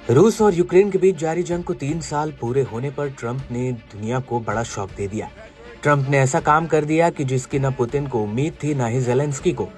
रूस और यूक्रेन के बीच जारी जंग को 3 साल पूरे होने पर ट्रंप ने दुनिया को बड़ा शॉक दे दिया। ट्रंप ने ऐसा काम कर दिया कि जिसकी न पुतिन को उम्मीद थी न ही ज़ेलेंस्की को।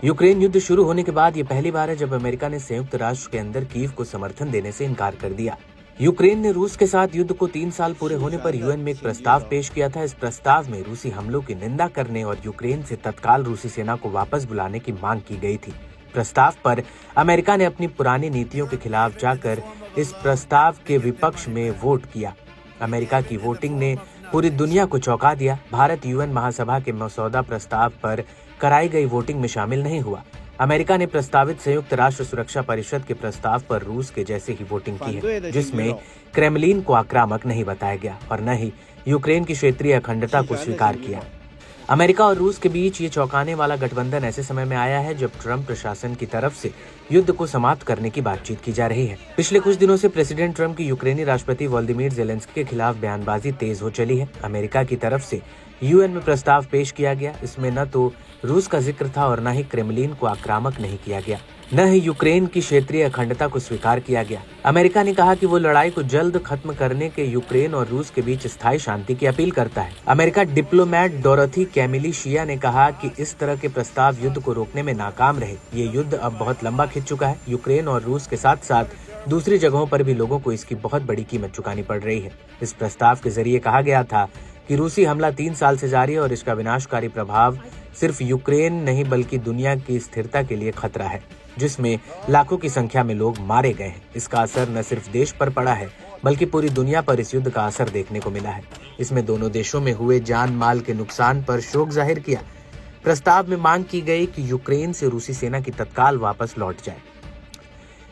यूक्रेन युद्ध शुरू होने के बाद ये पहली बार है जब अमेरिका ने संयुक्त राष्ट्र के अंदर कीव को समर्थन देने से इनकार कर दिया। यूक्रेन ने रूस के साथ युद्ध को 3 साल पूरे होने पर यूएन में एक प्रस्ताव पेश किया था। इस प्रस्ताव में रूसी हमलों की निंदा करने और यूक्रेन से तत्काल रूसी सेना को वापस बुलाने की मांग की गई थी। प्रस्ताव पर अमेरिका ने अपनी पुरानी नीतियों के खिलाफ जाकर इस प्रस्ताव के विपक्ष में वोट किया। अमेरिका की वोटिंग ने पूरी दुनिया को चौंका दिया। भारत यूएन महासभा के मसौदा प्रस्ताव पर कराई गई वोटिंग में शामिल नहीं हुआ। अमेरिका ने प्रस्तावित संयुक्त राष्ट्र सुरक्षा परिषद के प्रस्ताव पर रूस के जैसे ही वोटिंग की है, जिसमें क्रेमलिन को आक्रामक नहीं बताया गया और न ही यूक्रेन की क्षेत्रीय अखंडता को स्वीकार किया। अमेरिका और रूस के बीच ये चौंकाने वाला गठबंधन ऐसे समय में आया है जब ट्रंप प्रशासन की तरफ से युद्ध को समाप्त करने की बातचीत की जा रही है। पिछले कुछ दिनों से प्रेसिडेंट ट्रंप की यूक्रेनी राष्ट्रपति वोलोदिमीर ज़ेलेंस्की के खिलाफ बयानबाजी तेज हो चली है। अमेरिका की तरफ से यूएन में प्रस्ताव पेश किया गया। इसमें न तो रूस का जिक्र था और न ही क्रेमलिन को आक्रामक नहीं किया गया, न ही यूक्रेन की क्षेत्रीय अखंडता को स्वीकार किया गया। अमेरिका ने कहा कि वो लड़ाई को जल्द खत्म करने के यूक्रेन और रूस के बीच स्थायी शांति की अपील करता है। अमेरिका डिप्लोमेट डोरोथी कैमिली शिया ने कहा कि इस तरह के प्रस्ताव युद्ध को रोकने में नाकाम रहे। ये युद्ध अब बहुत लंबा खिंच चुका है। यूक्रेन और रूस के साथ साथ दूसरी जगहों पर भी लोगों को इसकी बहुत बड़ी कीमत चुकानी पड़ रही है। इस प्रस्ताव के जरिए कहा गया था कि रूसी हमला 3 साल से जारी है और इसका विनाशकारी प्रभाव सिर्फ यूक्रेन नहीं बल्कि दुनिया की स्थिरता के लिए खतरा है, जिसमें लाखों की संख्या में लोग मारे गए हैं। इसका असर न सिर्फ देश पर पड़ा है बल्कि पूरी दुनिया पर इस युद्ध का असर देखने को मिला है। इसमें दोनों देशों में हुए जान माल के नुकसान पर शोक जाहिर किया। प्रस्ताव में मांग की गई कि यूक्रेन से रूसी सेना की तत्काल वापस लौट जाए।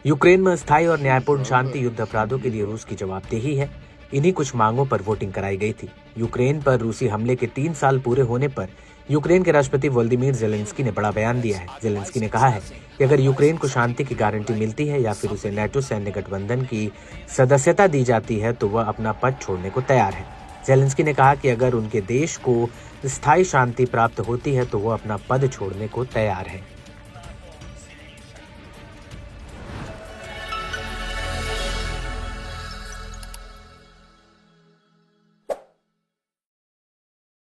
यूक्रेन में अस्थायी और न्यायपूर्ण शांति युद्ध अपराधों के लिए रूस की जवाबदेही है। इन्हीं कुछ मांगों पर वोटिंग कराई गई थी। यूक्रेन पर रूसी हमले के 3 साल पूरे होने पर यूक्रेन के राष्ट्रपति वोलोदिमीर ज़ेलेंस्की ने बड़ा बयान दिया है। ज़ेलेंस्की ने कहा है कि अगर यूक्रेन को शांति की गारंटी मिलती है या फिर उसे नेटो सैन्य गठबंधन की सदस्यता दी जाती है तो वह अपना पद छोड़ने को तैयार है। ज़ेलेंस्की ने कहा कि अगर उनके देश को स्थायी शांति प्राप्त होती है तो वह अपना पद छोड़ने को तैयार है।